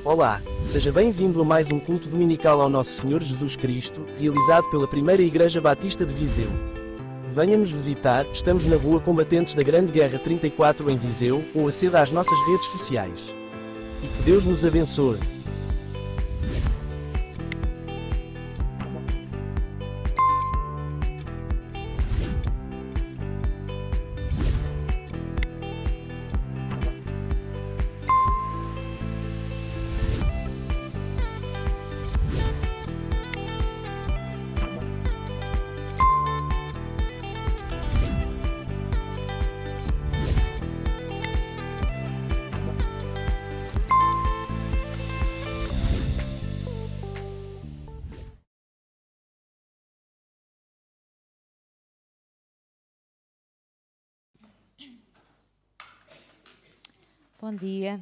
Olá, seja bem-vindo a mais um culto dominical ao Nosso Senhor Jesus Cristo, realizado pela Primeira Igreja Batista de Viseu. Venha nos visitar, estamos na Rua Combatentes da Grande Guerra 34 em Viseu, ou aceda às nossas redes sociais. E que Deus nos abençoe. Bom dia.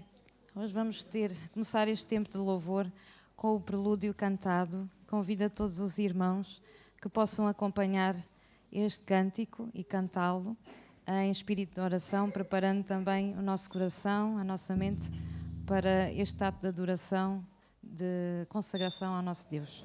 Hoje vamos começar este tempo de louvor com o prelúdio cantado. Convido a todos os irmãos que possam acompanhar este cântico e cantá-lo em espírito de oração, preparando também o nosso coração, a nossa mente para este ato de adoração, de consagração ao nosso Deus.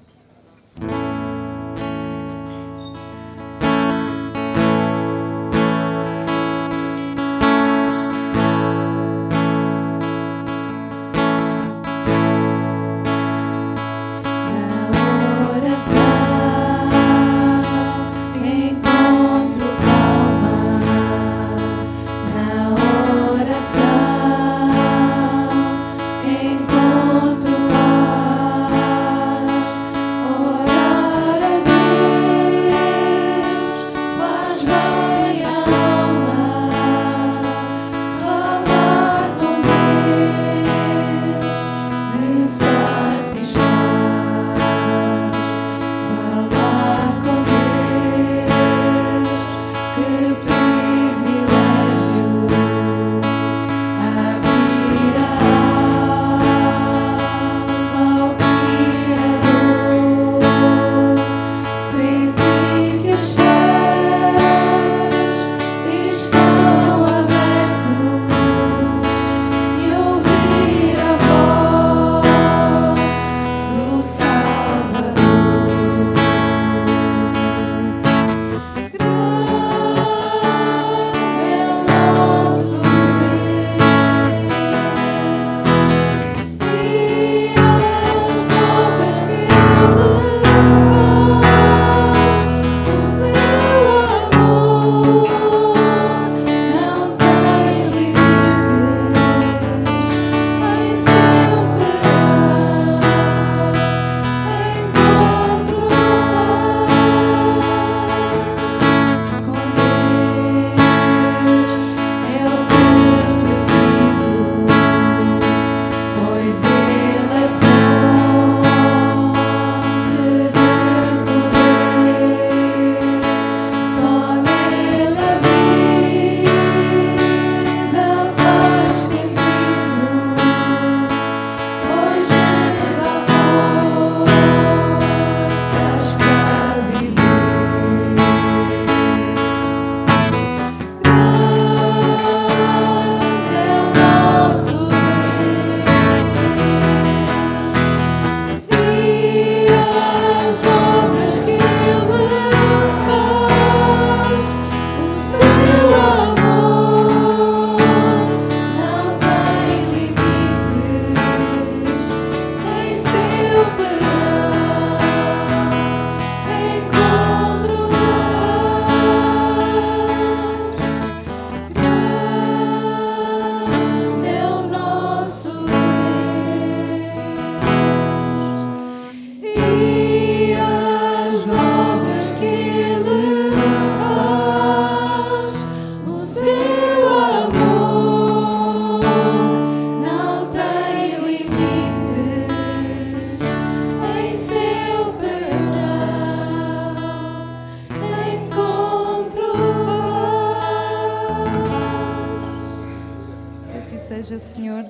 Senhor,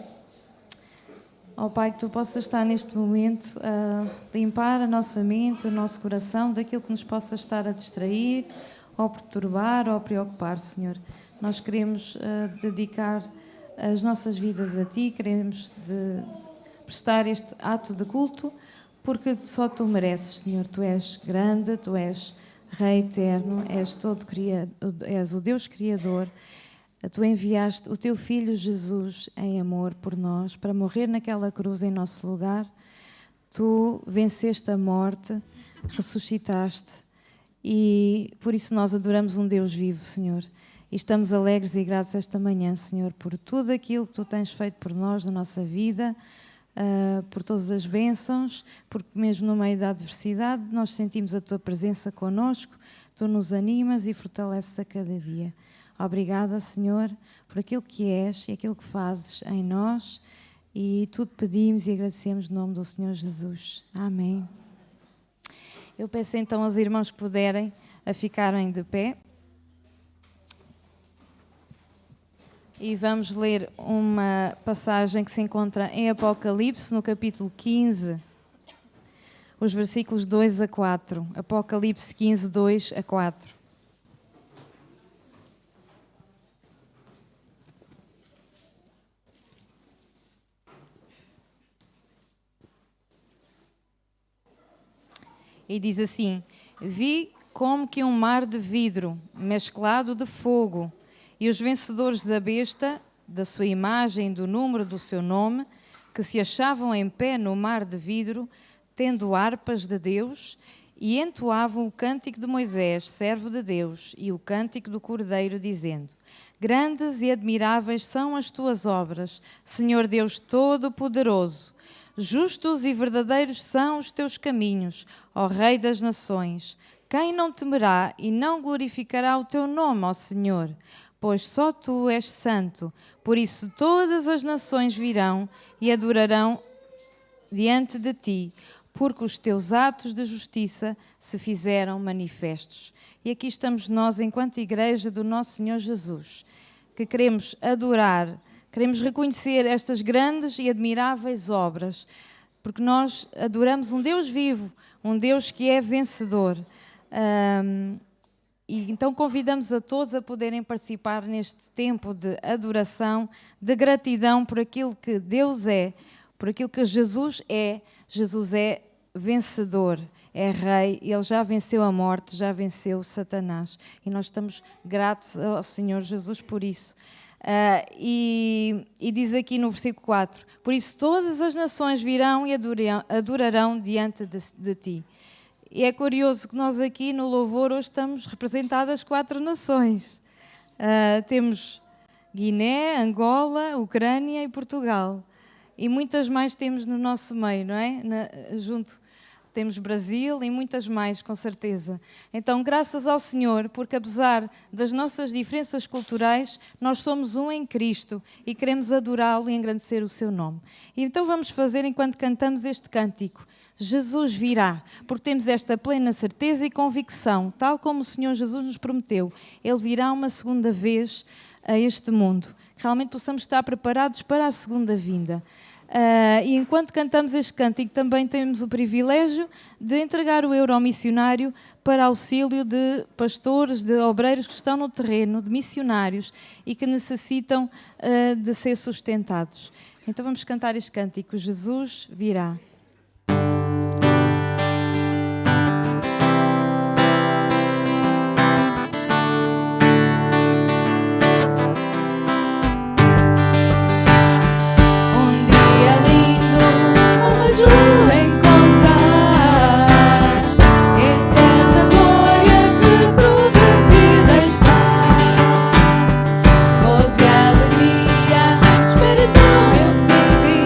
ó Pai, que Tu possas estar neste momento a limpar a nossa mente, o nosso coração, daquilo que nos possa estar a distrair, ou perturbar, ou preocupar, Senhor. Nós queremos dedicar as nossas vidas a Ti, queremos prestar este ato de culto, porque só tu mereces, Senhor. Tu és grande, tu és Rei eterno, és o Deus Criador. Tu enviaste o teu Filho Jesus em amor por nós, para morrer naquela cruz em nosso lugar. Tu venceste a morte, ressuscitaste, e por isso nós adoramos um Deus vivo, Senhor. E estamos alegres e gratos esta manhã, Senhor, por tudo aquilo que Tu tens feito por nós na nossa vida, por todas as bênçãos, porque mesmo no meio da adversidade nós sentimos a Tua presença connosco, Tu nos animas e fortaleces a cada dia. Obrigada, Senhor, por aquilo que és e aquilo que fazes em nós, e tudo pedimos e agradecemos no nome do Senhor Jesus. Amém. Eu peço então aos irmãos que puderem a ficarem de pé. E vamos ler uma passagem que se encontra em Apocalipse, no capítulo 15, os versículos 2 a 4. Apocalipse 15, 2 a 4. E diz assim: vi como que um mar de vidro mesclado de fogo, e os vencedores da besta, da sua imagem e do número do seu nome, que se achavam em pé no mar de vidro, tendo harpas de Deus, e entoavam o cântico de Moisés, servo de Deus, e o cântico do Cordeiro, dizendo: grandes e admiráveis são as tuas obras, Senhor Deus Todo-Poderoso. Justos e verdadeiros são os teus caminhos, ó Rei das Nações. Quem não temerá e não glorificará o teu nome, ó Senhor? Pois só tu és santo. Por isso todas as nações virão e adorarão diante de ti, porque os teus atos de justiça se fizeram manifestos. E aqui estamos nós, enquanto Igreja do nosso Senhor Jesus, que queremos adorar, queremos reconhecer estas grandes e admiráveis obras, porque nós adoramos um Deus vivo, um Deus que é vencedor. E então convidamos a todos a poderem participar neste tempo de adoração, de gratidão por aquilo que Deus é, por aquilo que Jesus é. Jesus é vencedor, é Rei, Ele já venceu a morte, já venceu Satanás. E nós estamos gratos ao Senhor Jesus por isso. E diz aqui no versículo 4: por isso todas as nações virão e adorarão diante de ti. E é curioso que nós aqui no louvor hoje estamos representadas 4 nações. Temos Guiné, Angola, Ucrânia e Portugal. E muitas mais temos no nosso meio, não é? Junto temos Brasil e muitas mais, com certeza. Então, graças ao Senhor, porque apesar das nossas diferenças culturais, nós somos um em Cristo e queremos adorá-lo e engrandecer o seu nome. E então vamos fazer, enquanto cantamos este cântico, Jesus virá, porque temos esta plena certeza e convicção, tal como o Senhor Jesus nos prometeu. Ele virá uma segunda vez a este mundo. Que realmente possamos estar preparados para a segunda vinda. E enquanto cantamos este cântico, também temos o privilégio de entregar o euro ao missionário para auxílio de pastores, de obreiros que estão no terreno, de missionários e que necessitam de ser sustentados. Então vamos cantar este cântico, Jesus virá. Alegria, espírito eu senti.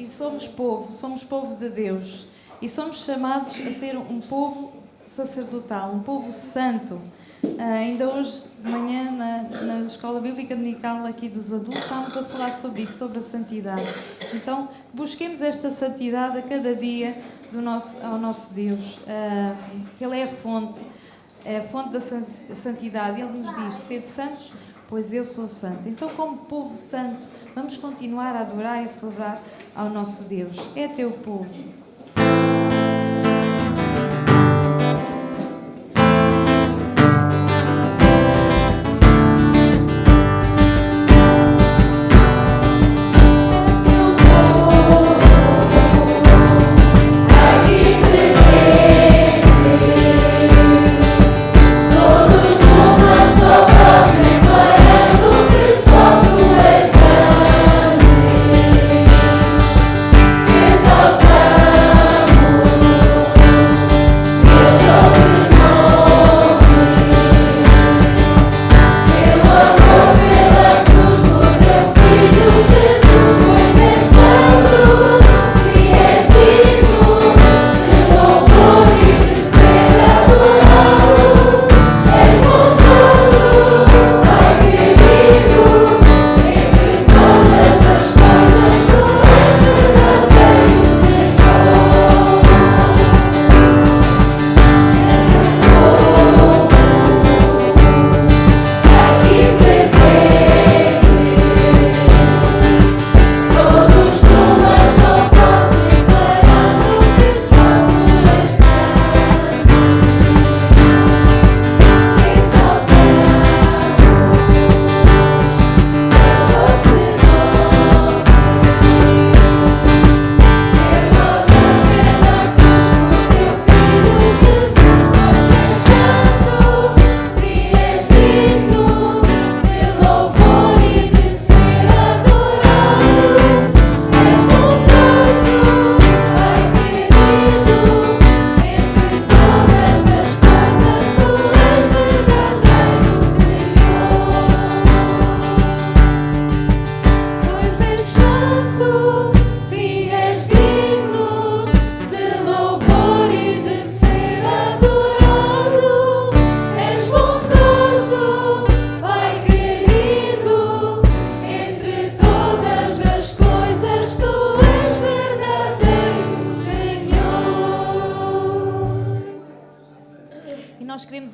e somos povo de Deus. E somos chamados a ser um povo sacerdotal, um povo santo. Ainda hoje de manhã, na Escola Bíblica Dominical aqui dos adultos, estávamos a falar sobre isso, sobre a santidade. Então, busquemos esta santidade a cada dia ao nosso Deus. Ele é a fonte da santidade. Ele nos diz: sede santos, pois eu sou santo. Então, como povo santo, vamos continuar a adorar e celebrar ao nosso Deus. É teu povo.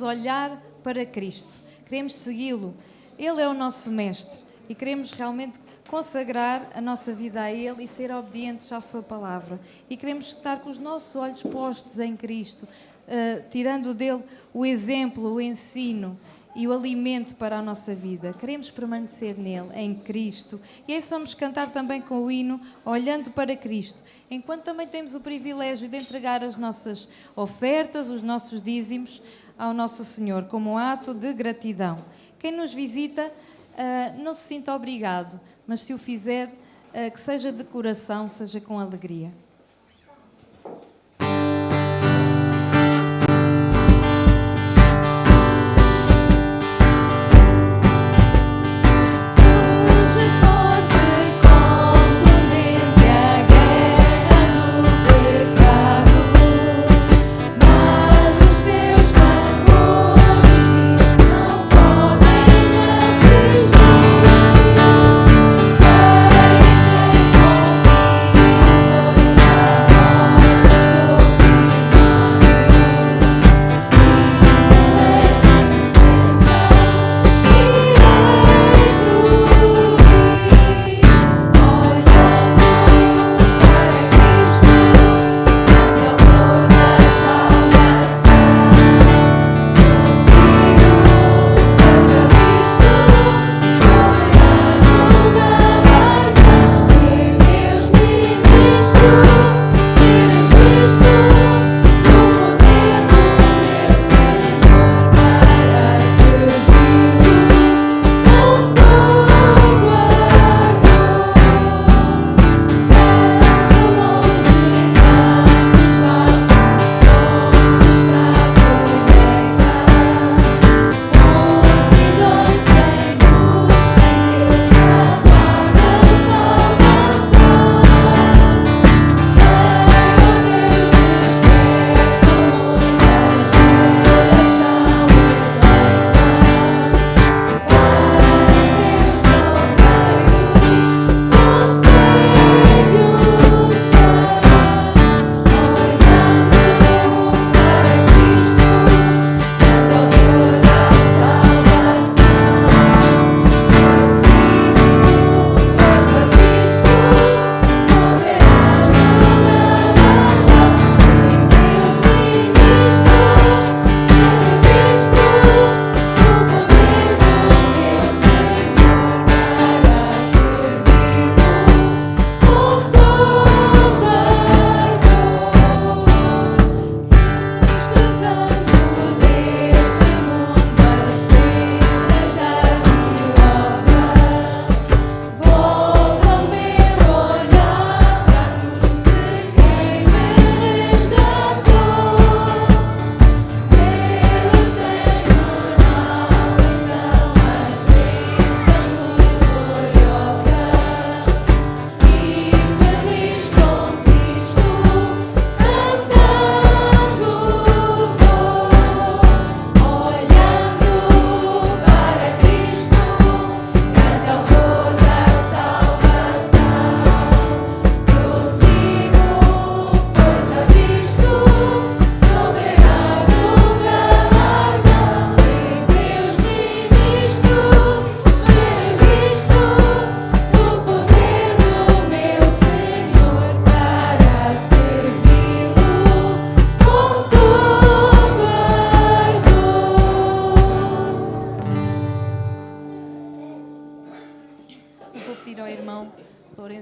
Olhar para Cristo, queremos segui-lo. Ele é o nosso mestre e queremos realmente consagrar a nossa vida a Ele e ser obedientes à sua palavra. E queremos estar com os nossos olhos postos em Cristo, tirando dele o exemplo, o ensino e o alimento para a nossa vida. Queremos permanecer nele, em Cristo. E é isso vamos cantar também com o hino Olhando para Cristo, enquanto também temos o privilégio de entregar as nossas ofertas, os nossos dízimos ao nosso Senhor, como um ato de gratidão. Quem nos visita, não se sinta obrigado, mas se o fizer, que seja de coração, seja com alegria. Sei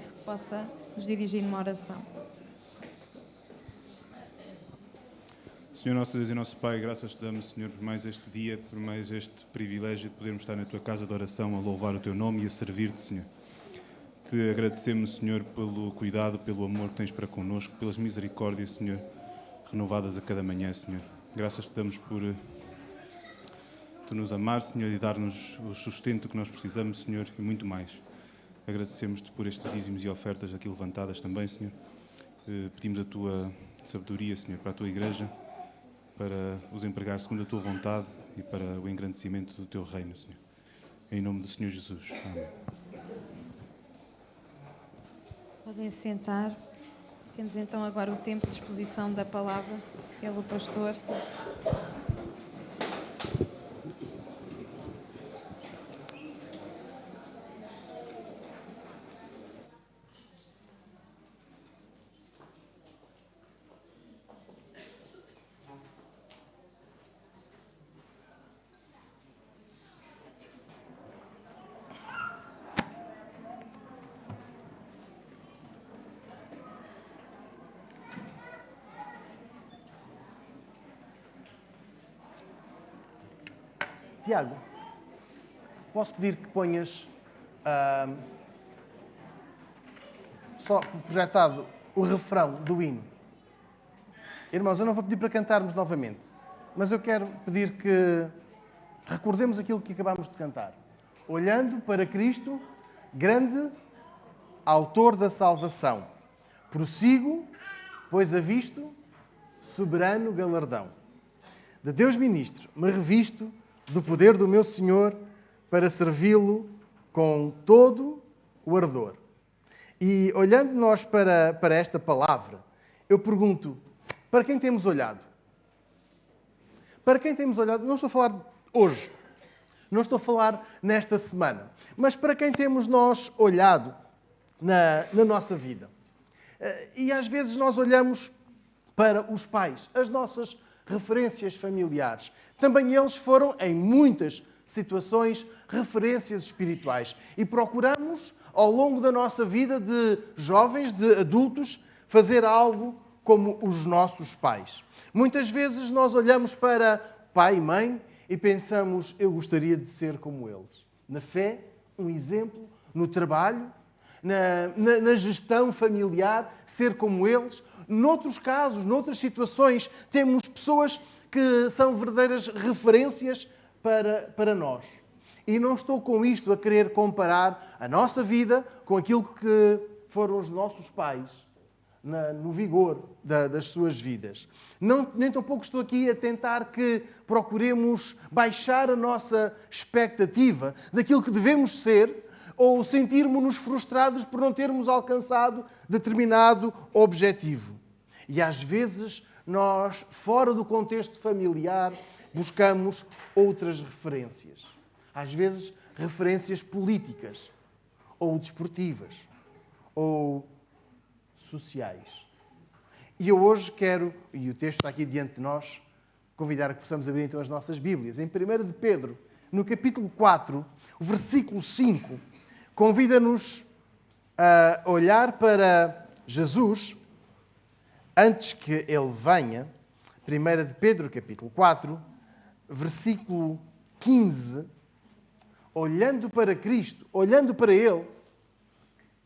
isso que possa nos dirigir numa oração. Senhor nosso Deus e nosso Pai, graças te damos, Senhor, por mais este dia, por mais este privilégio de podermos estar na tua casa de oração a louvar o teu nome e a servir-te, Senhor. Te agradecemos, Senhor, pelo cuidado, pelo amor que tens para connosco, pelas misericórdias, Senhor, renovadas a cada manhã, Senhor. Graças te damos por tu nos amar, Senhor, e dar-nos o sustento que nós precisamos, Senhor, e muito mais. Agradecemos-te por estes dízimos e ofertas aqui levantadas também, Senhor. Pedimos a tua sabedoria, Senhor, para a tua igreja, para os empregar segundo a tua vontade e para o engrandecimento do teu reino, Senhor. Em nome do Senhor Jesus. Amém. Podem sentar. Temos então agora o tempo de exposição da palavra pelo pastor. Tiago, posso pedir que ponhas só projetado o refrão do hino? Irmãos, eu não vou pedir para cantarmos novamente, mas eu quero pedir que recordemos aquilo que acabámos de cantar. Olhando para Cristo, grande autor da salvação, prossigo, pois avisto soberano galardão. De Deus ministro, me revisto do poder do meu Senhor para servi-lo com todo o ardor. E olhando nós para esta palavra, eu pergunto, para quem temos olhado? Para quem temos olhado? Não estou a falar hoje, não estou a falar nesta semana, mas para quem temos nós olhado na nossa vida. E às vezes nós olhamos para os pais, as nossas referências familiares. Também eles foram, em muitas situações, referências espirituais. E procuramos, ao longo da nossa vida de jovens, de adultos, fazer algo como os nossos pais. Muitas vezes nós olhamos para pai e mãe e pensamos, eu gostaria de ser como eles. Na fé, um exemplo, no trabalho, na gestão familiar, ser como eles. Noutros casos, noutras situações, temos pessoas que são verdadeiras referências para nós. E não estou com isto a querer comparar a nossa vida com aquilo que foram os nossos pais, no vigor das suas vidas. Nem tampouco estou aqui a tentar que procuremos baixar a nossa expectativa daquilo que devemos ser, ou sentirmos-nos frustrados por não termos alcançado determinado objetivo. E às vezes nós, fora do contexto familiar, buscamos outras referências. Às vezes referências políticas, ou desportivas, ou sociais. E eu hoje quero, e o texto está aqui diante de nós, convidar a que possamos abrir então as nossas Bíblias. Em 1 de Pedro, no capítulo 4, o versículo 5, convida-nos a olhar para Jesus antes que ele venha. 1 de Pedro, capítulo 4, versículo 15, olhando para Cristo, olhando para Ele,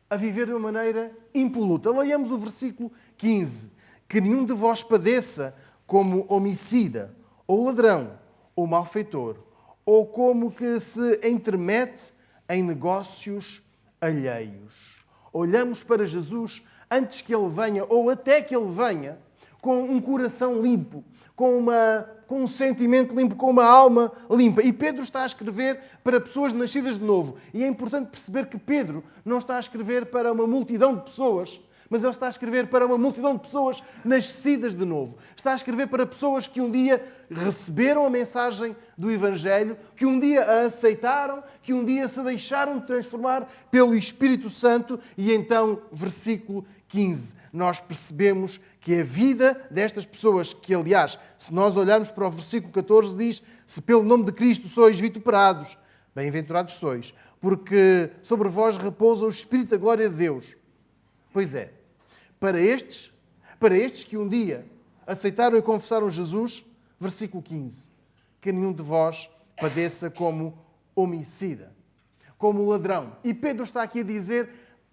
a viver de uma maneira impoluta. Leiamos o versículo 15. Que nenhum de vós padeça como homicida, ou ladrão, ou malfeitor, ou como que se entremete em negócios alheios. Olhamos para Jesus antes que Ele venha, ou até que Ele venha, com um coração limpo, com um sentimento limpo, com uma alma limpa. E Pedro está a escrever para pessoas nascidas de novo. E é importante perceber que Pedro não está a escrever para uma multidão de pessoas, mas ele está a escrever para uma multidão de pessoas nascidas de novo. Está a escrever para pessoas que um dia receberam a mensagem do Evangelho, que um dia a aceitaram, que um dia se deixaram de transformar pelo Espírito Santo. E então, versículo 15, nós percebemos que a vida destas pessoas, que aliás, se nós olharmos para o versículo 14, diz: se pelo nome de Cristo sois vituperados, bem-aventurados sois, porque sobre vós repousa o Espírito da glória de Deus. Pois é, para estes que um dia aceitaram e confessaram Jesus, versículo 15, que nenhum de vós padeça como homicida, como ladrão. E Pedro está aqui a dizer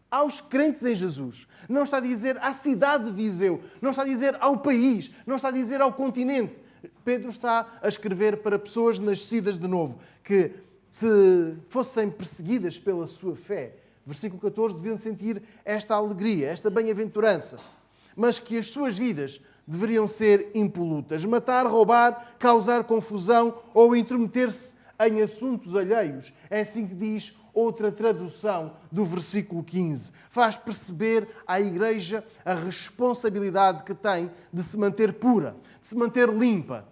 aos crentes em Jesus, não está a dizer à cidade de Viseu, não está a dizer ao país, não está a dizer ao continente. Pedro está a escrever para pessoas nascidas de novo, que se fossem perseguidas pela sua fé, versículo 14, deviam sentir esta alegria, esta bem-aventurança, mas que as suas vidas deveriam ser impolutas. Matar, roubar, causar confusão ou intrometer-se em assuntos alheios. É assim que diz outra tradução do versículo 15. Faz perceber à Igreja a responsabilidade que tem de se manter pura, de se manter limpa.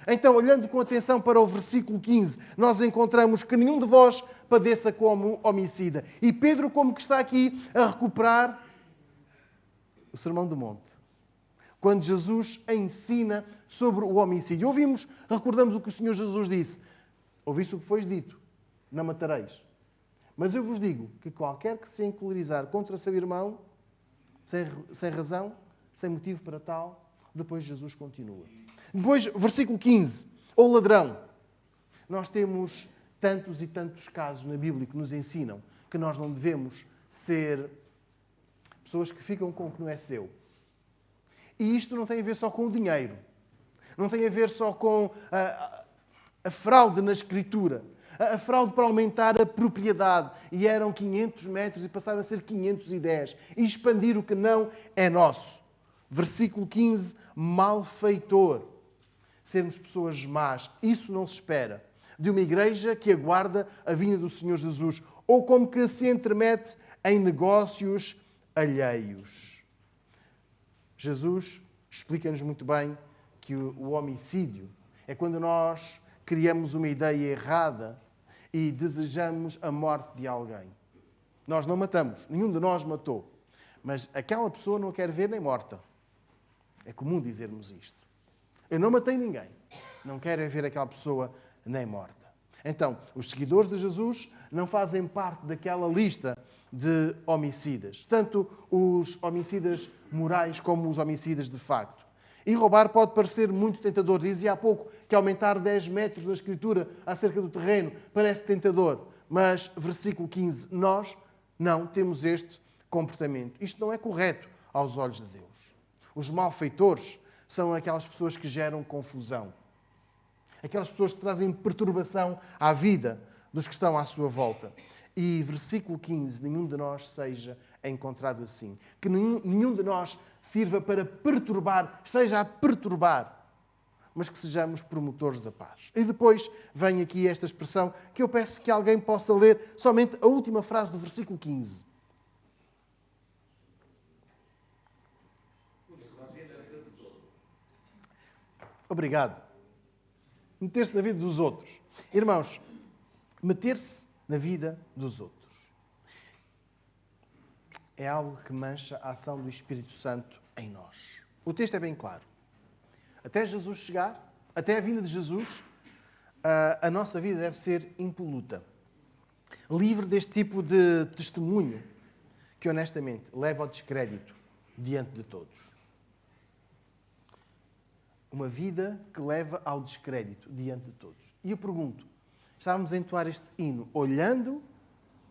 Então, olhando com atenção para o versículo 15, nós encontramos que nenhum de vós padeça como homicida. E Pedro, como que está aqui a recuperar o Sermão do Monte, quando Jesus ensina sobre o homicídio. Recordamos o que o Senhor Jesus disse. Ouviste o que foi dito, não matareis. Mas eu vos digo que qualquer que se encolerizar contra seu irmão, sem razão, sem motivo para tal, depois Jesus continua. Depois, versículo 15, ou ladrão. Nós temos tantos e tantos casos na Bíblia que nos ensinam que nós não devemos ser pessoas que ficam com o que não é seu. E isto não tem a ver só com o dinheiro. Não tem a ver só com a fraude na escritura. A fraude para aumentar a propriedade. E eram 500 metros e passaram a ser 510. E expandir o que não é nosso. Versículo 15, malfeitor. Sermos pessoas más. Isso não se espera de uma igreja que aguarda a vinda do Senhor Jesus. Ou como que se entremete em negócios alheios. Jesus explica-nos muito bem que o homicídio é quando nós criamos uma ideia errada e desejamos a morte de alguém. Nós não matamos, nenhum de nós matou, mas aquela pessoa não quer ver nem morta. É comum dizermos isto. Eu não matei ninguém, não quero ver aquela pessoa nem morta. Então, os seguidores de Jesus não fazem parte daquela lista de homicidas. Tanto os homicidas morais como os homicidas de facto. E roubar pode parecer muito tentador. Dizia há pouco que aumentar 10 metros na Escritura acerca do terreno parece tentador. Mas, versículo 15, nós não temos este comportamento. Isto não é correto aos olhos de Deus. Os malfeitores são aquelas pessoas que geram confusão. Aquelas pessoas que trazem perturbação à vida dos que estão à sua volta. E versículo 15, nenhum de nós seja encontrado assim. Que nenhum de nós sirva para perturbar, esteja a perturbar, mas que sejamos promotores da paz. E depois vem aqui esta expressão que eu peço que alguém possa ler somente a última frase do versículo 15. Obrigado. Meter-se na vida dos outros. Irmãos, meter-se na vida dos outros é algo que mancha a ação do Espírito Santo em nós. O texto é bem claro. Até Jesus chegar, até a vinda de Jesus, a nossa vida deve ser impoluta. Livre deste tipo de testemunho que, honestamente, leva ao descrédito diante de todos. Uma vida que leva ao descrédito diante de todos. E eu pergunto, estávamos a entoar este hino olhando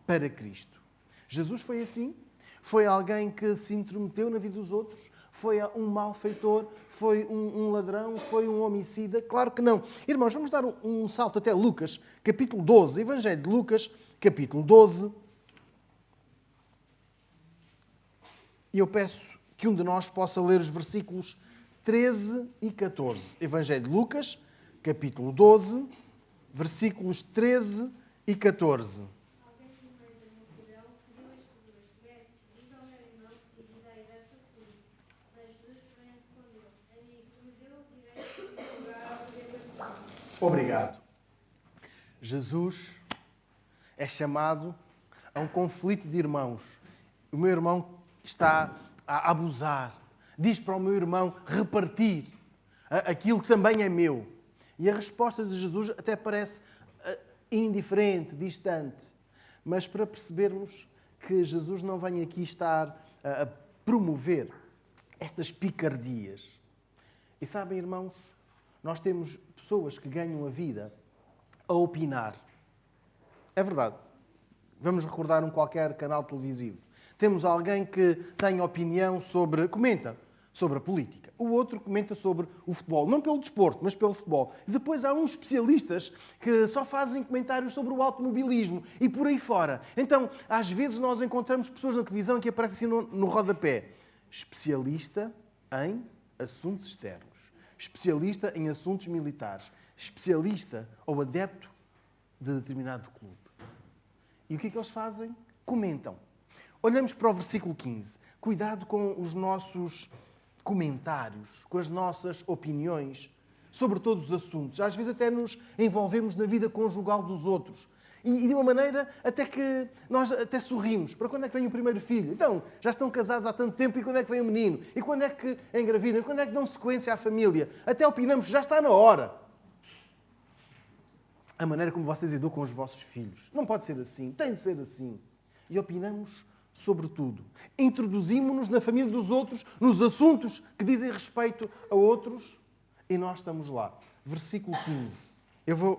para Cristo. Jesus foi assim? Foi alguém que se intrometeu na vida dos outros? Foi um malfeitor? Foi um ladrão? Foi um homicida? Claro que não. Irmãos, vamos dar um salto até Lucas, capítulo 12. Evangelho de Lucas, capítulo 12. E eu peço que um de nós possa ler os versículos 13 e 14. Evangelho de Lucas, capítulo 12, versículos 13 e 14. Obrigado. Jesus é chamado a um conflito de irmãos. O meu irmão está a abusar. Diz para o meu irmão repartir aquilo que também é meu. E a resposta de Jesus até parece indiferente, distante. Mas para percebermos que Jesus não vem aqui estar a promover estas picardias. E sabem, irmãos, nós temos pessoas que ganham a vida a opinar. É verdade. Vamos recordar um qualquer canal televisivo. Temos alguém que tem opinião comenta sobre a política. O outro comenta sobre o futebol. Não pelo desporto, mas pelo futebol. E depois há uns especialistas que só fazem comentários sobre o automobilismo e por aí fora. Então, às vezes nós encontramos pessoas na televisão que aparecem assim no rodapé. Especialista em assuntos externos. Especialista em assuntos militares. Especialista ou adepto de determinado clube. E o que é que eles fazem? Comentam. Olhamos para o versículo 15. Cuidado com os nossos comentários, com as nossas opiniões sobre todos os assuntos. Às vezes até nos envolvemos na vida conjugal dos outros. E de uma maneira até que nós até sorrimos. Para quando é que vem o primeiro filho? Então, já estão casados há tanto tempo e quando é que vem o menino? E quando é que engravidam? E quando é que dão sequência à família? Até opinamos que já está na hora. A maneira como vocês educam os vossos filhos. Não pode ser assim, tem de ser assim. E opinamos sobre tudo. Introduzimos-nos na família dos outros, nos assuntos que dizem respeito a outros, e nós estamos lá. Versículo 15.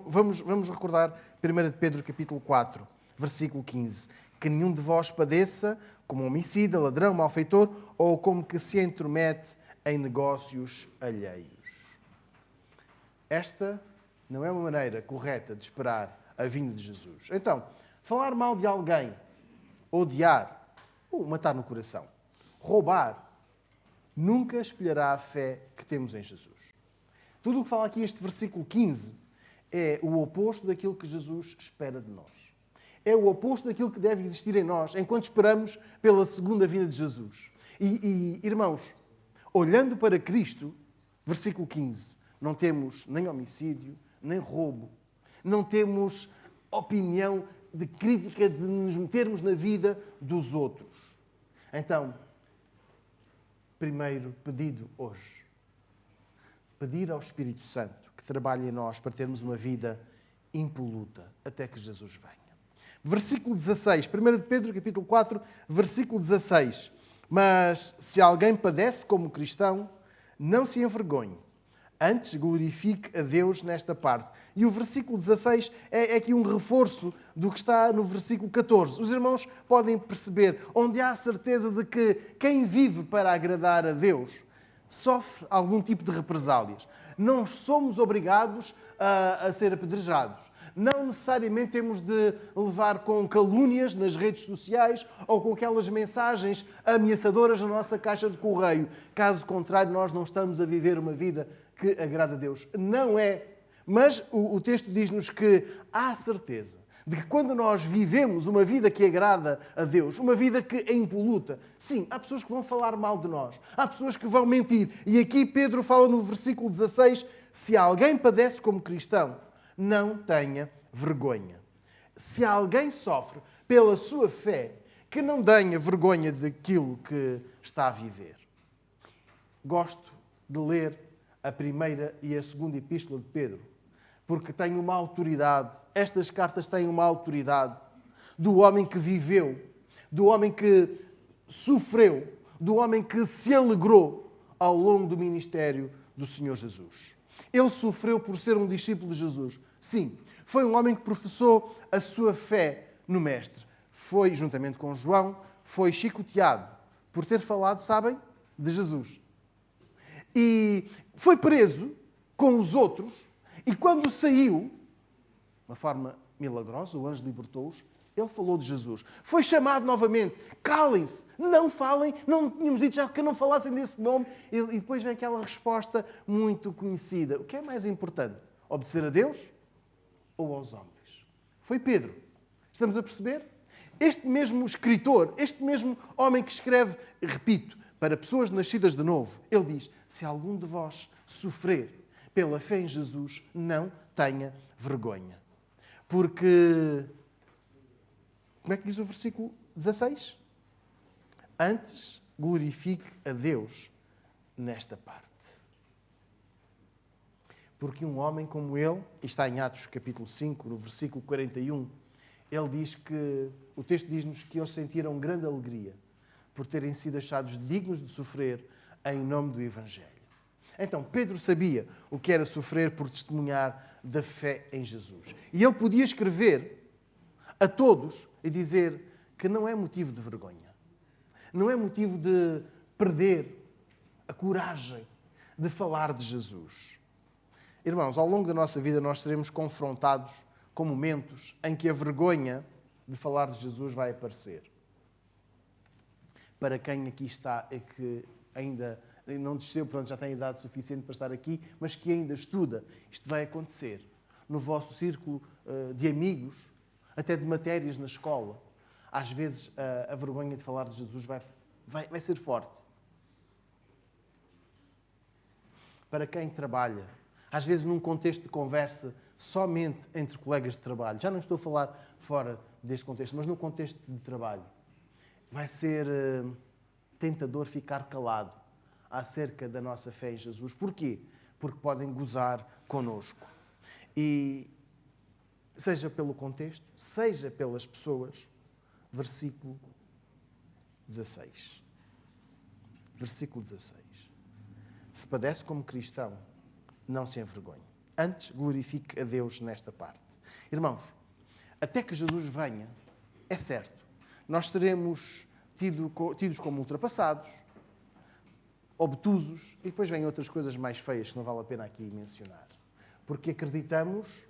Vamos recordar 1 Pedro capítulo 4, versículo 15. Que nenhum de vós padeça como homicida, ladrão, malfeitor, ou como que se intromete em negócios alheios. Esta não é uma maneira correta de esperar a vinda de Jesus. Então, falar mal de alguém, odiar, ou matar no coração, roubar, nunca espelhará a fé que temos em Jesus. Tudo o que fala aqui este versículo 15 é o oposto daquilo que Jesus espera de nós. É o oposto daquilo que deve existir em nós enquanto esperamos pela segunda vinda de Jesus. Irmãos, olhando para Cristo, versículo 15, não temos nem homicídio, nem roubo, não temos opinião de crítica de nos metermos na vida dos outros. Então, primeiro pedido hoje, pedir ao Espírito Santo que trabalhe em nós para termos uma vida impoluta até que Jesus venha. Versículo 16, 1 de Pedro, capítulo 4, versículo 16. Mas se alguém padece como cristão, não se envergonhe. Antes, glorifique a Deus nesta parte. E o versículo 16 é aqui um reforço do que está no versículo 14. Os irmãos podem perceber onde há a certeza de que quem vive para agradar a Deus sofre algum tipo de represálias. Não somos obrigados a ser apedrejados. Não necessariamente temos de levar com calúnias nas redes sociais ou com aquelas mensagens ameaçadoras na nossa caixa de correio. Caso contrário, nós não estamos a viver uma vida que agrada a Deus. Não é. Mas o texto diz-nos que há certeza de que quando nós vivemos uma vida que agrada a Deus, uma vida que é impoluta, sim, há pessoas que vão falar mal de nós, há pessoas que vão mentir. E aqui Pedro fala no versículo 16, se alguém padece como cristão, não tenha vergonha. Se alguém sofre pela sua fé, que não tenha vergonha daquilo que está a viver. Gosto de ler a primeira e a segunda epístola de Pedro, porque tem uma autoridade, estas cartas têm uma autoridade do homem que viveu, do homem que sofreu, do homem que se alegrou ao longo do ministério do Senhor Jesus. Ele sofreu por ser um discípulo de Jesus. Sim, foi um homem que professou a sua fé no Mestre. Foi, juntamente com João, foi chicoteado por ter falado, sabem, de Jesus. E foi preso com os outros e quando saiu, de uma forma milagrosa, o anjo libertou-os, ele falou de Jesus. Foi chamado novamente. Calem-se, não falem, não tínhamos dito já que não falassem desse nome. E depois vem aquela resposta muito conhecida. O que é mais importante? Obedecer a Deus ou aos homens? Foi Pedro. Estamos a perceber? Este mesmo escritor, este mesmo homem que escreve, repito, para pessoas nascidas de novo, ele diz, se algum de vós sofrer pela fé em Jesus, não tenha vergonha. Porque, como é que diz o versículo 16? Antes, glorifique a Deus nesta parte. Porque um homem como ele, e está em Atos capítulo 5, no versículo 41, ele diz que, o texto diz-nos que eles sentiram grande alegria, por terem sido achados dignos de sofrer em nome do Evangelho. Então, Pedro sabia o que era sofrer por testemunhar da fé em Jesus. E ele podia escrever a todos e dizer que não é motivo de vergonha. Não é motivo de perder a coragem de falar de Jesus. Irmãos, ao longo da nossa vida nós seremos confrontados com momentos em que a vergonha de falar de Jesus vai aparecer. Para quem aqui está e que ainda não desceu, pronto, já tem idade suficiente para estar aqui, mas que ainda estuda, isto vai acontecer. No vosso círculo de amigos, até de matérias na escola, às vezes a vergonha de falar de Jesus vai ser forte. Para quem trabalha, às vezes num contexto de conversa somente entre colegas de trabalho, já não estou a falar fora deste contexto, mas no contexto de trabalho, vai ser tentador ficar calado acerca da nossa fé em Jesus. Porquê? Porque podem gozar connosco. E seja pelo contexto, seja pelas pessoas, versículo 16. Versículo 16. Se padece como cristão, não se envergonhe. Antes, glorifique a Deus nesta parte. Irmãos, até que Jesus venha, é certo, nós seremos tidos como ultrapassados, obtusos, e depois vêm outras coisas mais feias que não vale a pena aqui mencionar. Porque acreditamos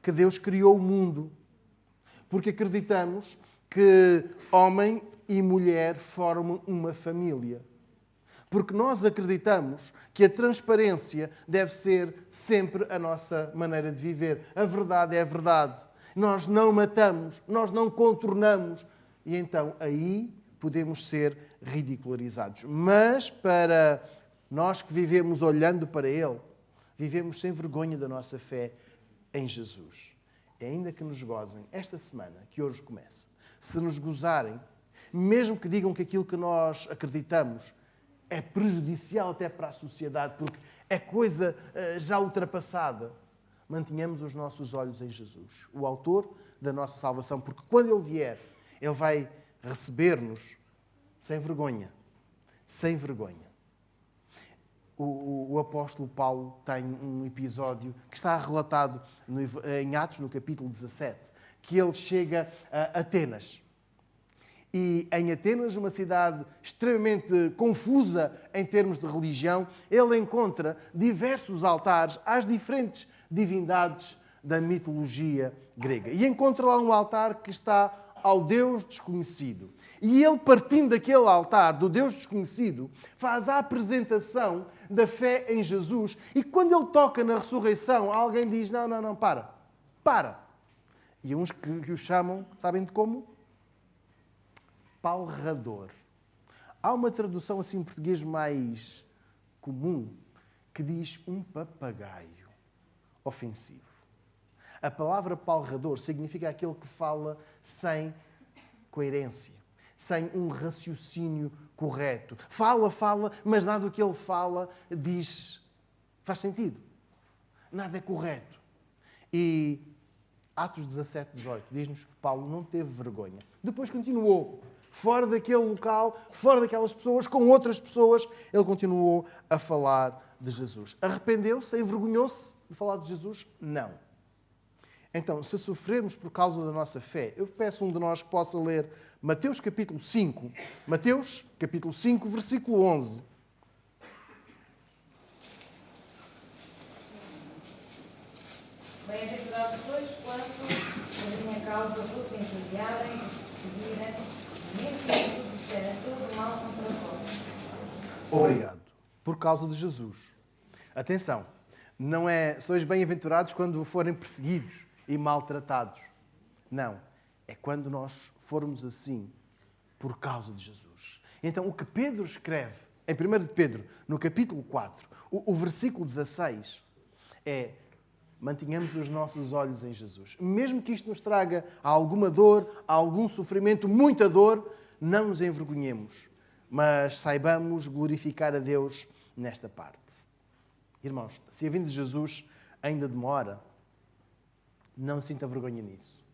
que Deus criou o mundo. Porque acreditamos que homem e mulher formam uma família. Porque nós acreditamos que a transparência deve ser sempre a nossa maneira de viver. A verdade é a verdade. Nós não matamos, nós não contornamos. E então aí podemos ser ridicularizados. Mas para nós que vivemos olhando para Ele, vivemos sem vergonha da nossa fé em Jesus. E ainda que nos gozem esta semana, que hoje começa, se nos gozarem, mesmo que digam que aquilo que nós acreditamos é prejudicial até para a sociedade, porque é coisa já ultrapassada, mantenhamos os nossos olhos em Jesus, o autor da nossa salvação, porque quando Ele vier, Ele vai receber-nos sem vergonha. Sem vergonha. O apóstolo Paulo tem um episódio que está relatado em Atos, no capítulo 17, que ele chega a Atenas. E em Atenas, uma cidade extremamente confusa em termos de religião, ele encontra diversos altares às diferentes divindades da mitologia grega. E encontra lá um altar que está ao Deus desconhecido. E ele, partindo daquele altar do Deus desconhecido, faz a apresentação da fé em Jesus. E quando ele toca na ressurreição, alguém diz, não, para. E uns que o chamam, sabem de como? Palrador. Há uma tradução assim em português mais comum que diz um papagaio ofensivo. A palavra palrador significa aquele que fala sem coerência, sem um raciocínio correto. Fala, mas nada do que ele fala faz sentido. Nada é correto. E Atos 17, 18 diz-nos que Paulo não teve vergonha. Depois continuou. Fora daquele local, fora daquelas pessoas, com outras pessoas, ele continuou a falar de Jesus. Arrependeu-se? Envergonhou-se de falar de Jesus? Não. Então, se sofrermos por causa da nossa fé, eu peço a um de nós que possa ler Mateus capítulo 5. Mateus capítulo 5, versículo 11. Bem-aventurados sois quando a minha causa vos injuriarem e perseguirem, mesmo que vos disserem todo mal contra vós. Obrigado. Por causa de Jesus. Atenção, não é sois bem-aventurados quando forem perseguidos e maltratados. Não. É quando nós formos assim por causa de Jesus. Então, o que Pedro escreve em 1 de Pedro, no capítulo 4, o versículo 16, é: mantenhamos os nossos olhos em Jesus. Mesmo que isto nos traga alguma dor, algum sofrimento, muita dor, não nos envergonhemos, mas saibamos glorificar a Deus nesta parte. Irmãos, se a vinda de Jesus ainda demora, não sinta vergonha nisso.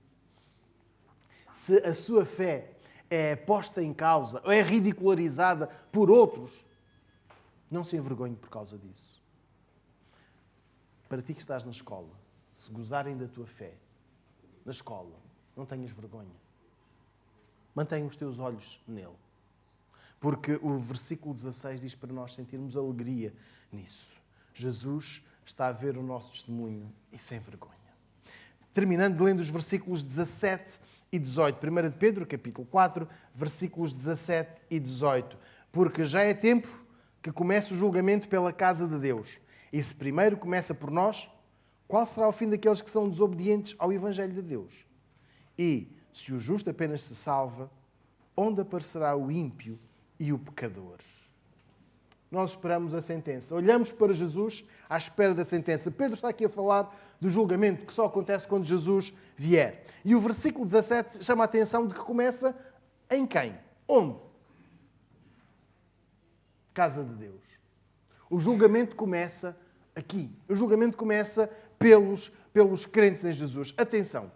Se a sua fé é posta em causa, ou é ridicularizada por outros, não se envergonhe por causa disso. Para ti que estás na escola, se gozarem da tua fé, na escola, não tenhas vergonha. Mantenha os teus olhos nele. Porque o versículo 16 diz para nós sentirmos alegria nisso. Jesus está a ver o nosso testemunho e sem vergonha. Terminando lendo os versículos 17 e 18. 1 de Pedro, capítulo 4, versículos 17 e 18. Porque já é tempo que comece o julgamento pela casa de Deus. E se primeiro começa por nós, qual será o fim daqueles que são desobedientes ao Evangelho de Deus? E, se o justo apenas se salva, onde aparecerá o ímpio e o pecador? Nós esperamos a sentença. Olhamos para Jesus à espera da sentença. Pedro está aqui a falar do julgamento que só acontece quando Jesus vier. E o versículo 17 chama a atenção de que começa em quem? Onde? Casa de Deus. O julgamento começa aqui. O julgamento começa pelos crentes em Jesus. Atenção,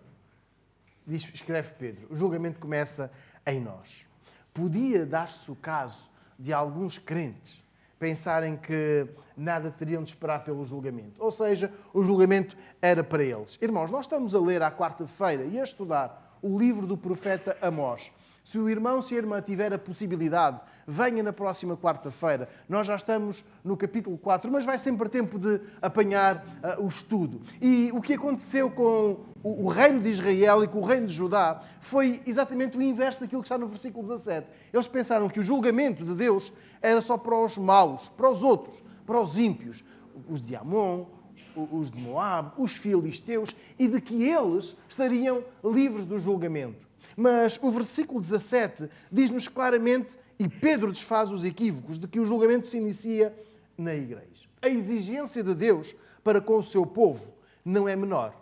escreve Pedro, o julgamento começa em nós. Podia dar-se o caso de alguns crentes pensarem que nada teriam de esperar pelo julgamento. Ou seja, o julgamento era para eles. Irmãos, nós estamos a ler à quarta-feira e a estudar o livro do profeta Amós. Se o irmão, se a irmã tiver a possibilidade, venha na próxima quarta-feira. Nós já estamos no capítulo 4, mas vai sempre tempo de apanhar o estudo. E o que aconteceu com o reino de Israel e com o reino de Judá foi exatamente o inverso daquilo que está no versículo 17. Eles pensaram que o julgamento de Deus era só para os maus, para os outros, para os ímpios, os de Amon, os de Moab, os filisteus, e de que eles estariam livres do julgamento. Mas o versículo 17 diz-nos claramente, e Pedro desfaz os equívocos, de que o julgamento se inicia na igreja. A exigência de Deus para com o seu povo não é menor.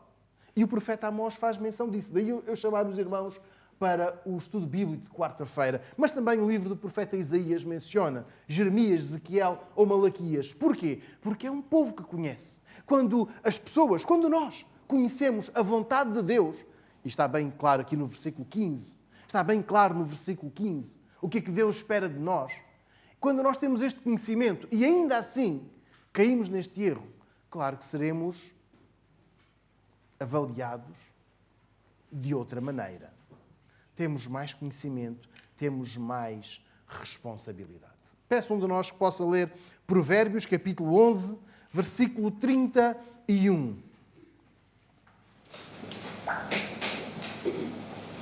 E o profeta Amós faz menção disso. Daí eu chamar os irmãos para o estudo bíblico de quarta-feira. Mas também o livro do profeta Isaías menciona Jeremias, Ezequiel ou Malaquias. Porquê? Porque é um povo que conhece. Quando nós conhecemos a vontade de Deus, e está bem claro aqui no versículo 15, está bem claro no versículo 15, o que é que Deus espera de nós. Quando nós temos este conhecimento e ainda assim caímos neste erro, claro que seremos avaliados de outra maneira. Temos mais conhecimento, temos mais responsabilidade. Peço a um de nós que possa ler Provérbios, capítulo 11, versículo 31.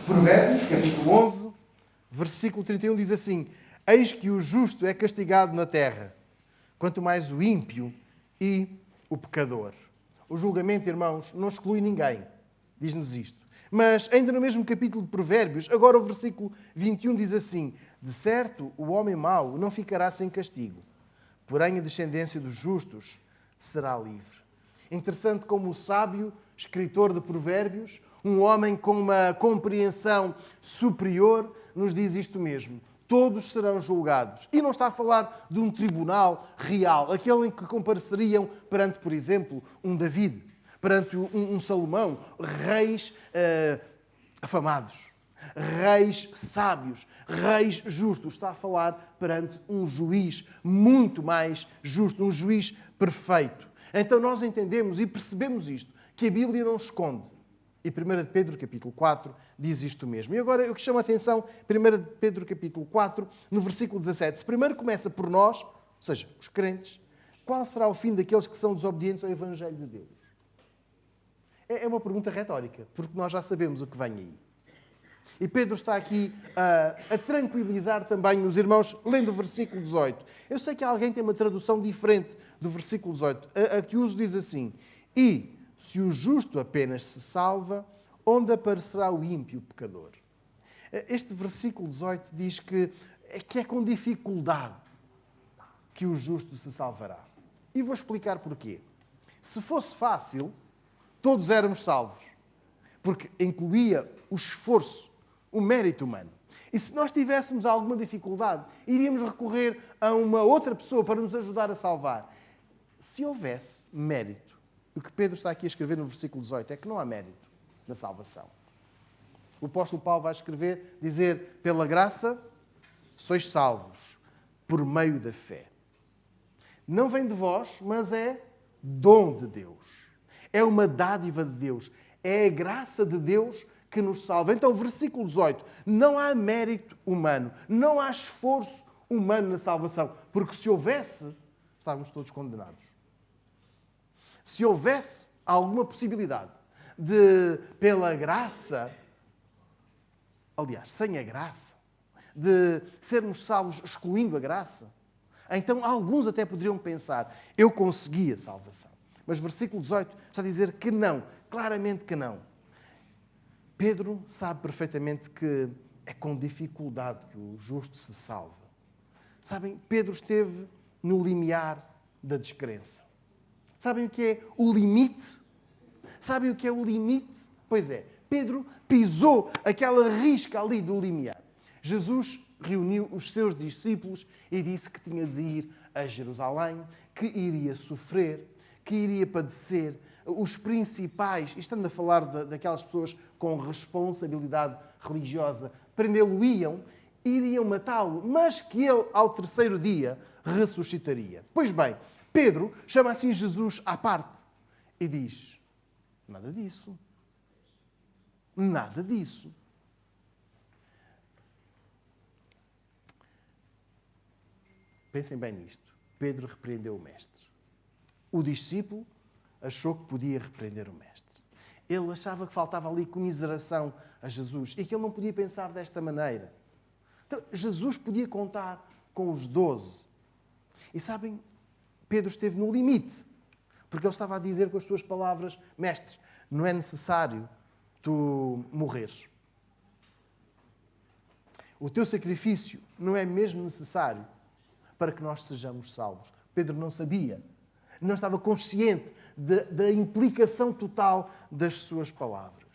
Provérbios, capítulo 11, versículo 31 diz assim: Eis que o justo é castigado na terra, quanto mais o ímpio e o pecador. O julgamento, irmãos, não exclui ninguém. Diz-nos isto. Mas, ainda no mesmo capítulo de Provérbios, agora o versículo 21 diz assim: De certo, o homem mau não ficará sem castigo, porém a descendência dos justos será livre. Interessante como o sábio escritor de Provérbios, um homem com uma compreensão superior, nos diz isto mesmo. Todos serão julgados. E não está a falar de um tribunal real, aquele em que compareceriam perante, por exemplo, um David, perante um Salomão, reis afamados, reis sábios, reis justos. Está a falar perante um juiz muito mais justo, um juiz perfeito. Então nós entendemos e percebemos isto, que a Bíblia não esconde. E 1 de Pedro, capítulo 4, diz isto mesmo. E agora eu que chamo a atenção, 1 de Pedro, capítulo 4, no versículo 17. Se primeiro começa por nós, ou seja, os crentes, qual será o fim daqueles que são desobedientes ao Evangelho de Deus? É uma pergunta retórica, porque nós já sabemos o que vem aí. E Pedro está aqui a tranquilizar também os irmãos, lendo o versículo 18. Eu sei que alguém tem uma tradução diferente do versículo 18. A que uso diz assim: E se o justo apenas se salva, onde aparecerá o ímpio pecador? Este versículo 18 diz que é com dificuldade que o justo se salvará. E vou explicar porquê. Se fosse fácil, todos éramos salvos, porque incluía o esforço, o mérito humano. E se nós tivéssemos alguma dificuldade, iríamos recorrer a uma outra pessoa para nos ajudar a salvar. Se houvesse mérito, o que Pedro está aqui a escrever no versículo 18 é que não há mérito na salvação. o apóstolo Paulo vai escrever, dizer, pela graça sois salvos, por meio da fé. Não vem de vós, mas é dom de Deus. É uma dádiva de Deus. É a graça de Deus que nos salva. Então, versículo 18. Não há mérito humano. Não há esforço humano na salvação. Porque se houvesse, estávamos todos condenados. Se houvesse alguma possibilidade de, pela graça, aliás, sem a graça, de sermos salvos excluindo a graça, então alguns até poderiam pensar, eu consegui a salvação. Mas versículo 18 está a dizer que não, claramente que não. Pedro sabe perfeitamente que é com dificuldade que o justo se salva. Sabem, Pedro esteve no limiar da descrença. Sabem o que é o limite? Sabem o que é o limite? Pois é, Pedro pisou aquela risca ali do limiar. Jesus reuniu os seus discípulos e disse que tinha de ir a Jerusalém, que iria sofrer, que iria padecer. Os principais, estando a falar daquelas pessoas com responsabilidade religiosa, prendê-lo-iam, iriam matá-lo, mas que ele, ao terceiro dia, ressuscitaria. Pois bem, Pedro chama assim Jesus à parte e diz, nada disso. Nada disso. Pensem bem nisto. Pedro repreendeu o mestre. O discípulo achou que podia repreender o mestre. Ele achava que faltava ali comiseração a Jesus e que ele não podia pensar desta maneira. Então, Jesus podia contar com os 12. E sabem, Pedro esteve no limite, porque ele estava a dizer com as suas palavras, mestre, não é necessário tu morreres. O teu sacrifício não é mesmo necessário para que nós sejamos salvos. Pedro não sabia, não estava consciente da implicação total das suas palavras.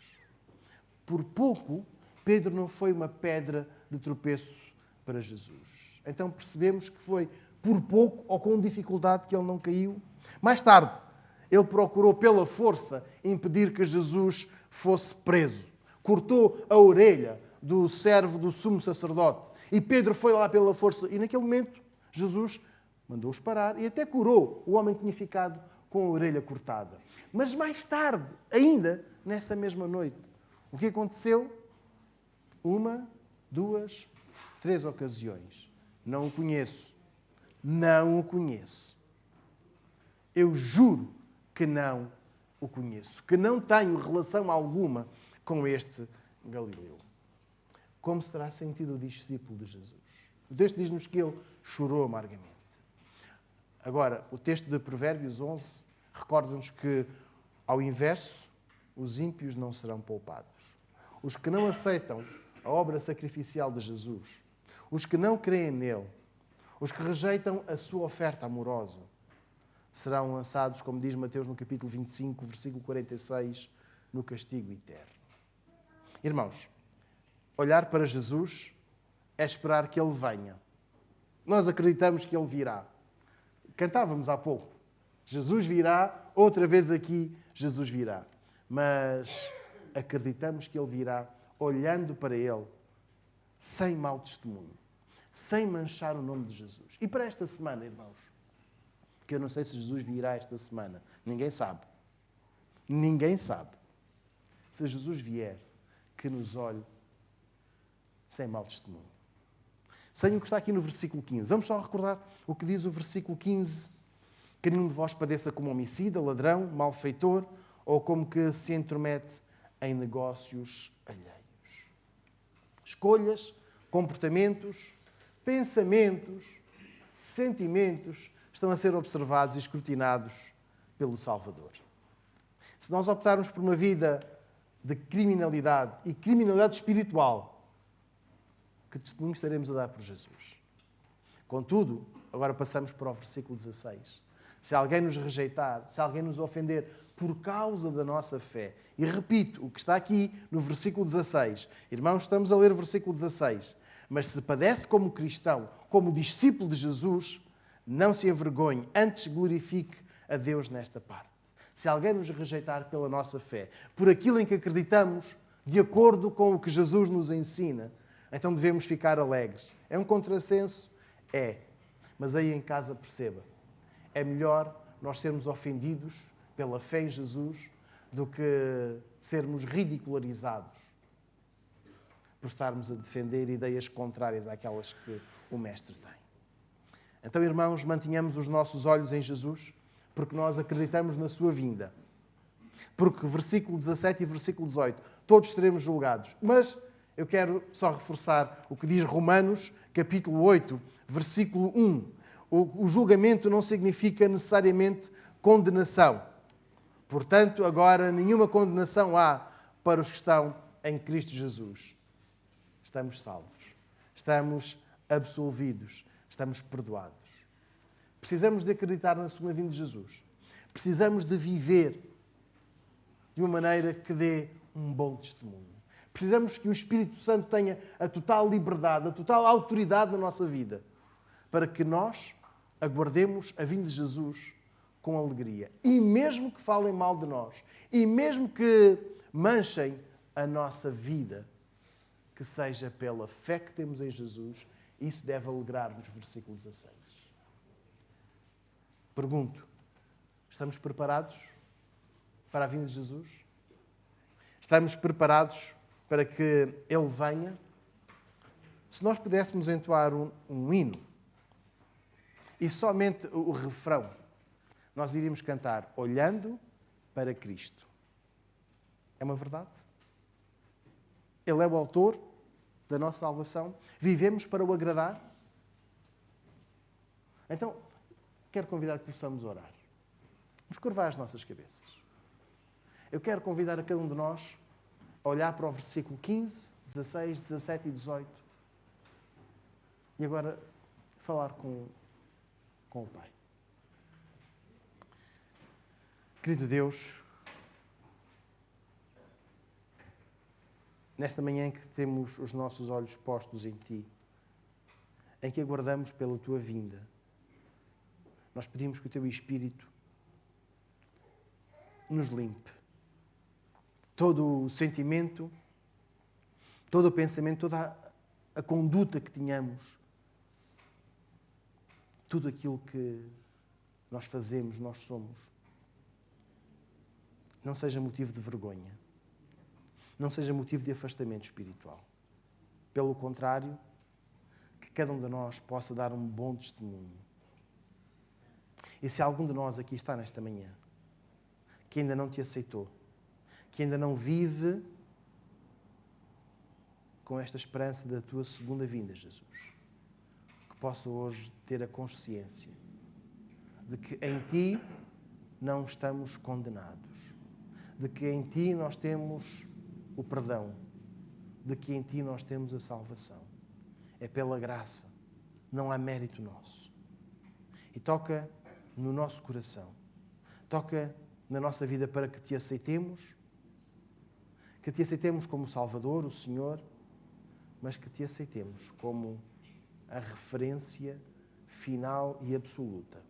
Por pouco, Pedro não foi uma pedra de tropeço para Jesus. Então percebemos que foi por pouco ou com dificuldade que ele não caiu. Mais tarde, ele procurou pela força impedir que Jesus fosse preso. Cortou a orelha do servo do sumo sacerdote. E Pedro foi lá pela força. E naquele momento, Jesus mandou-os parar e até curou o homem que tinha ficado com a orelha cortada. Mas mais tarde, ainda nessa mesma noite, o que aconteceu? 1, 2, 3 ocasiões. Não o conheço. Não o conheço. Eu juro que não o conheço. Que não tenho relação alguma com este Galileu. Como se terá sentido o discípulo de Jesus? O texto diz-nos que ele chorou amargamente. Agora, o texto de Provérbios 11 recorda-nos que, ao inverso, os ímpios não serão poupados. Os que não aceitam a obra sacrificial de Jesus, os que não creem nele, os que rejeitam a sua oferta amorosa, serão lançados, como diz Mateus no capítulo 25, versículo 46, no castigo eterno. Irmãos, olhar para Jesus é esperar que ele venha. Nós acreditamos que ele virá. Cantávamos há pouco. Jesus virá, outra vez aqui, Jesus virá. Mas acreditamos que ele virá olhando para ele sem mau testemunho, sem manchar o nome de Jesus. E para esta semana, irmãos, que eu não sei se Jesus virá esta semana, ninguém sabe. Ninguém sabe. Se Jesus vier, que nos olhe sem mau testemunho. Sem o que está aqui no versículo 15. Vamos só recordar o que diz o versículo 15. Que nenhum de vós padeça como homicida, ladrão, malfeitor, ou como que se intromete em negócios alheios. Escolhas, comportamentos, pensamentos, sentimentos estão a ser observados e escrutinados pelo Salvador. Se nós optarmos por uma vida de criminalidade e criminalidade espiritual, que testemunho estaremos a dar por Jesus? Contudo, agora passamos para o versículo 16. Se alguém nos rejeitar, se alguém nos ofender por causa da nossa fé, e repito, o que está aqui no versículo 16, irmãos, estamos a ler o versículo 16, mas se padece como cristão, como discípulo de Jesus, não se envergonhe, antes glorifique a Deus nesta parte. Se alguém nos rejeitar pela nossa fé, por aquilo em que acreditamos, de acordo com o que Jesus nos ensina, então devemos ficar alegres. É um contrassenso? É. Mas aí em casa perceba. É melhor nós sermos ofendidos pela fé em Jesus do que sermos ridicularizados por estarmos a defender ideias contrárias àquelas que o Mestre tem. Então, irmãos, mantenhamos os nossos olhos em Jesus, porque nós acreditamos na sua vinda. Porque versículo 17 e versículo 18, todos seremos julgados. Mas eu quero só reforçar o que diz Romanos, capítulo 8, versículo 1. O julgamento não significa necessariamente condenação. Portanto, agora nenhuma condenação há para os que estão em Cristo Jesus. Estamos salvos, estamos absolvidos, estamos perdoados. Precisamos de acreditar na segunda vinda de Jesus. Precisamos de viver de uma maneira que dê um bom testemunho. Precisamos que o Espírito Santo tenha a total liberdade, a total autoridade na nossa vida, para que nós aguardemos a vinda de Jesus com alegria. E mesmo que falem mal de nós, e mesmo que manchem a nossa vida, que seja pela fé que temos em Jesus, isso deve alegrar-nos, versículo 16. Pergunto, estamos preparados para a vinda de Jesus? Estamos preparados para que Ele venha? Se nós pudéssemos entoar um hino, e somente o refrão, nós iríamos cantar olhando para Cristo. É uma verdade? Ele é o autor da nossa salvação. Vivemos para o agradar? Então, quero convidar que possamos orar. Vamos curvar as nossas cabeças. Eu quero convidar a cada um de nós a olhar para o versículo 15, 16, 17 e 18 e agora falar com o Pai. Querido Deus, nesta manhã em que temos os nossos olhos postos em Ti, em que aguardamos pela Tua vinda, nós pedimos que o Teu Espírito nos limpe. Todo o sentimento, todo o pensamento, toda a conduta que tínhamos, tudo aquilo que nós fazemos, nós somos, não seja motivo de vergonha, não seja motivo de afastamento espiritual. Pelo contrário, que cada um de nós possa dar um bom testemunho. E se algum de nós aqui está nesta manhã, que ainda não te aceitou, que ainda não vive com esta esperança da tua segunda vinda, Jesus, que possa hoje ter a consciência de que em Ti não estamos condenados, de que em Ti nós temos o perdão, de que em Ti nós temos a salvação. É pela graça, não há mérito nosso. E toca no nosso coração, toca na nossa vida para que Te aceitemos, como Salvador, o Senhor, mas que Te aceitemos como a referência final e absoluta,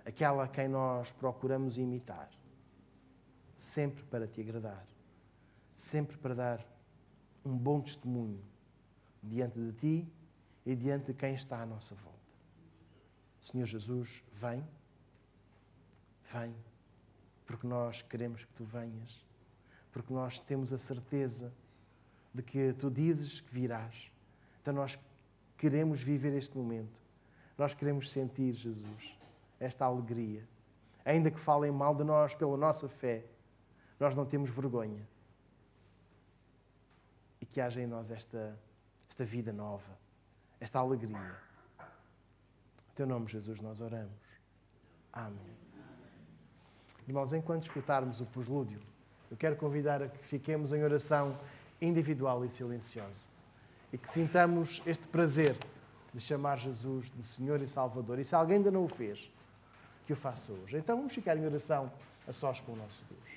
aquela a quem nós procuramos imitar, sempre para Te agradar, sempre para dar um bom testemunho diante de Ti e diante de quem está à nossa volta. Senhor Jesus, vem, porque nós queremos que Tu venhas, porque nós temos a certeza de que Tu dizes que virás. Então nós queremos viver este momento. Nós queremos sentir, Jesus, esta alegria. Ainda que falem mal de nós pela nossa fé, nós não temos vergonha. E que haja em nós esta vida nova, esta alegria. Em Teu nome, Jesus, nós oramos. Amém. Irmãos, enquanto escutarmos o preslúdio, eu quero convidar a que fiquemos em oração individual e silenciosa e que sintamos este prazer de chamar Jesus de Senhor e Salvador. E se alguém ainda não o fez, que o faça hoje. Então vamos ficar em oração a sós com o nosso Deus.